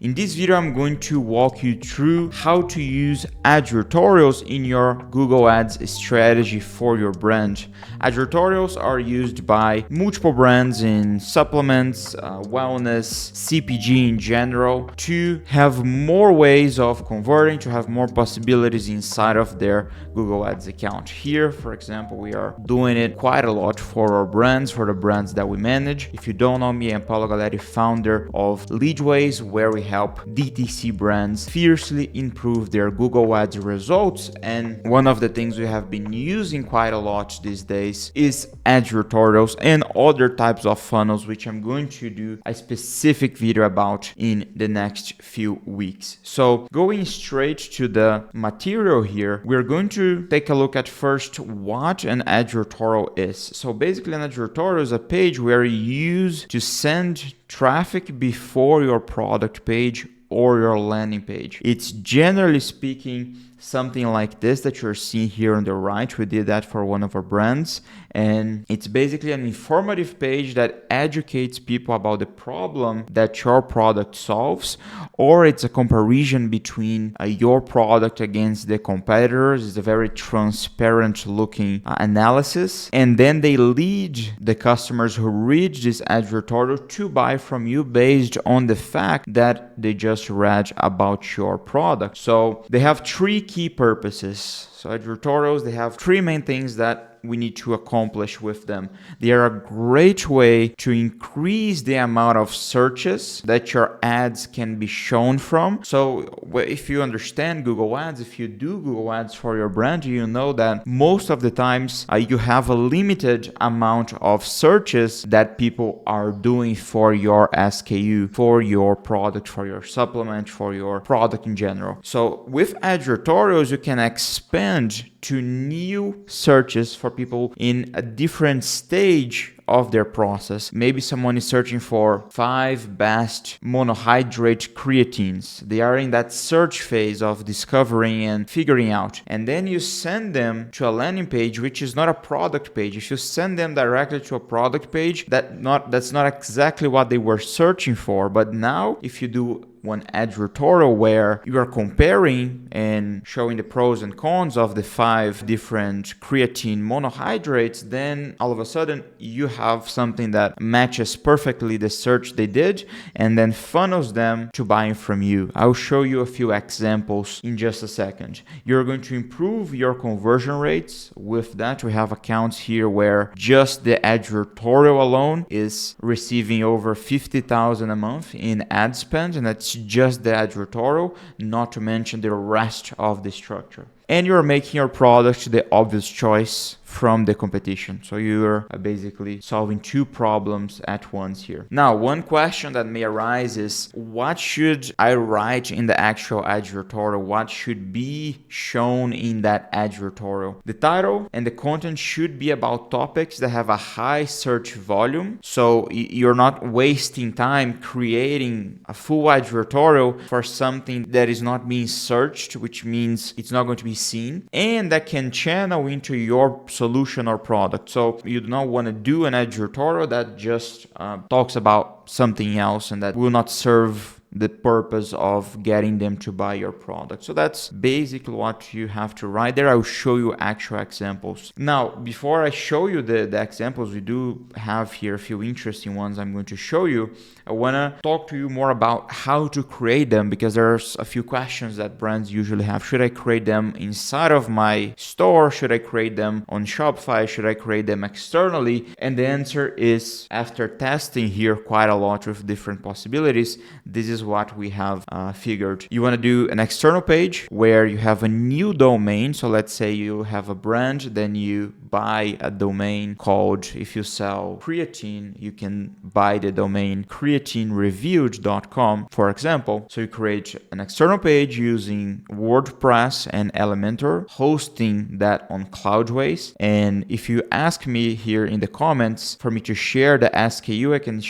In this video, I'm going to walk you through how to use advertorials in your Google Ads strategy for your brand. Advertorials are used by multiple brands in supplements, wellness, CPG in general, to have more ways of converting, to have more possibilities inside of their Google Ads account. Here, for example, we are doing it quite a lot for our brands, for the brands that we manage. If you don't know me, I'm Paulo Galeri, founder of Leadways, where we help DTC brands fiercely improve their Google Ads results. And one of the things we have been using quite a lot these days is advertorials and other types of funnels, which I'm going to do a specific video about in the next few weeks. So going straight to the material here, we're going to take a look at first what an advertorial is. So basically an advertorial is a page where you use to send traffic before your product page or your landing page. It's generally speaking something like this that you're seeing here on the right. We did that for one of our brands, and it's basically an informative page that educates people about the problem that your product solves, or it's a comparison between your product against the competitors. It's a very transparent looking analysis, and then they lead the customers who read this advertorial to buy from you based on the fact that they just read about your product. So they have three key purposes. So advertorials, they have three main things that we need to accomplish with them. They are a great way to increase the amount of searches that your ads can be shown from. So if you understand Google Ads, if you do Google Ads for your brand, you know that most of the times you have a limited amount of searches that people are doing for your SKU, for your product, for your supplement, for your product in general. So with advertorials, you can expand to new searches for people in a different stage of their process. Maybe someone is searching for 5 best monohydrate creatines. They are in that search phase of discovering and figuring out. And then you send them to a landing page, which is not a product page. If you send them directly to a product page, that's not exactly what they were searching for. But now, if you do one advertorial where you are comparing and showing the pros and cons of the 5 different creatine monohydrates, then all of a sudden you have something that matches perfectly the search they did and then funnels them to buying from you. I'll show you a few examples in just a second. You're going to improve your conversion rates with that. We have accounts here where just the advertorial alone is receiving over 50,000 a month in ad spend, and that's just the advertorial, not to mention the rest of the structure. And you're making your product the obvious choice from the competition. So you're basically solving 2 problems at once here. Now, one question that may arise is, what should I write in the actual advertorial? What should be shown in that advertorial? The title and the content should be about topics that have a high search volume. So you're not wasting time creating a full advertorial for something that is not being searched, which means it's not going to be seen, and that can channel into your solution or product. So you do not want to do an advertorial that just talks about something else and that will not serve the purpose of getting them to buy your product. So that's basically what you have to write there. I'll show you actual examples. Now, before I show you the examples, we do have here a few interesting ones I'm going to show you. I want to talk to you more about how to create them, because there's a few questions that brands usually have. Should I create them inside of my store? Should I create them on Shopify? Should I create them externally? And the answer is, after testing here quite a lot with different possibilities, this is what we have figured. You want to do an external page where you have a new domain. So let's say you have a brand, then you buy a domain called, if you sell creatine, you can buy the domain creatinereviewed.com, for example. So you create an external page using WordPress and Elementor, hosting that on Cloudways. And if you ask me here in the comments for me to share the SKU, I can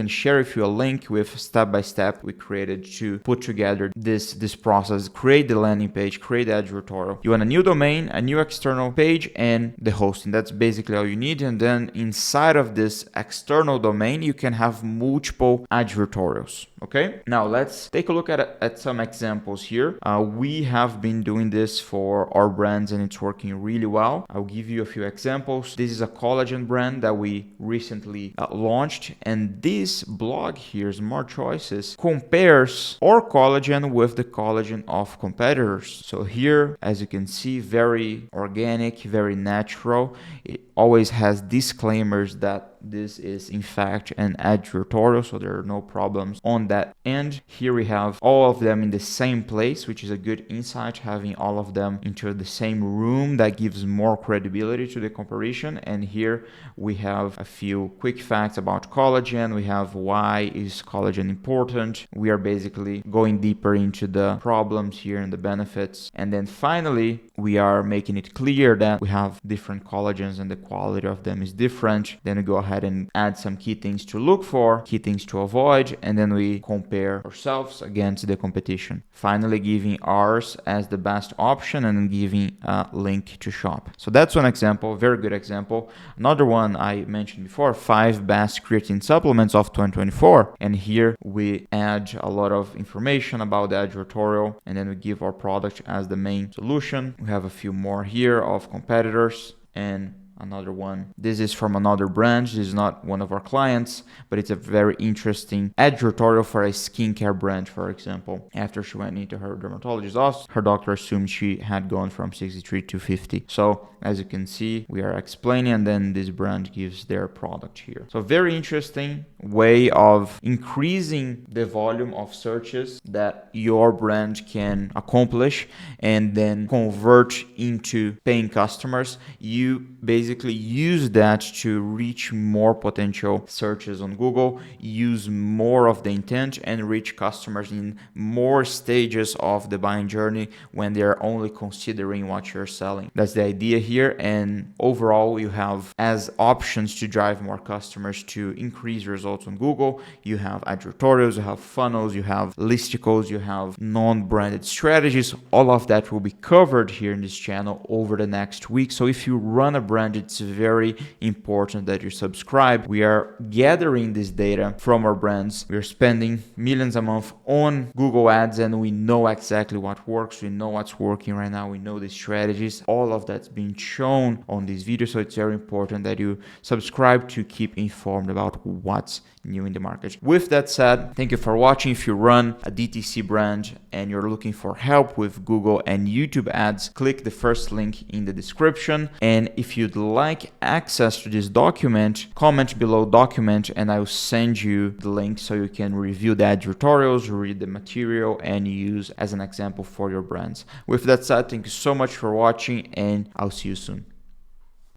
share with you a link with step-by-step we created to put together this process, create the landing page, create the advertorial. You want a new domain, a new external page, and the hosting. That's basically all you need. And then inside of this external domain, you can have multiple advertorials. Okay, now let's take a look at some examples here. We have been doing this for our brands and it's working really well. I'll give you a few examples. This is a collagen brand that we recently launched, and this blog here, Smart Choices, compares our collagen with the collagen of competitors. So here, as you can see, very organic, very natural. It always has disclaimers that this is in fact an advertorial, so there are no problems on that end. Here we have all of them in the same place, which is a good insight, having all of them into the same room. That gives more credibility to the comparison. And here we have a few quick facts about collagen. We have why is collagen important. We are basically going deeper into the problems here and the benefits. And then finally, we are making it clear that we have different collagens and the quality of them is different. Then we go ahead and add some key things to look for, key things to avoid, and then we compare ourselves against the competition. Finally, giving ours as the best option and then giving a link to shop. So that's one example, very good example. Another one I mentioned before, 5 best creatine supplements of 2024. And here we add a lot of information about the advertorial, and then we give our product as the main solution. We have a few more here of competitors and another one. This is from another branch. This is not one of our clients, but it's a very interesting advertorial for a skincare brand, for example. After she went into her dermatologist's office, her doctor assumed she had gone from 63 to 50. So as you can see, we are explaining, and then this brand gives their product here. So very interesting way of increasing the volume of searches that your brand can accomplish and then convert into paying customers. You basically use that to reach more potential searches on Google, use more of the intent, and reach customers in more stages of the buying journey when they're only considering what you're selling. That's the idea here. And overall, you have as options to drive more customers to increase results on Google. You have advertorials, you have funnels, you have listicles, you have non-branded strategies. All of that will be covered here in this channel over the next week. So if you run a brand, it's very important that you subscribe. We are gathering this data from our brands. We are spending millions a month on Google Ads, and we know exactly what works. We know what's working right now. We know the strategies. All of that's being shown on this video. So it's very important that you subscribe to keep informed about what's new in the market. With that said, thank you for watching. If you run a DTC brand and you're looking for help with Google and YouTube ads, click the first link in the description. And if you'd like access to this document, comment below document and I'll send you the link so you can review the advertorials, read the material, and use as an example for your brands. With that said, thank you so much for watching, and I'll see you soon.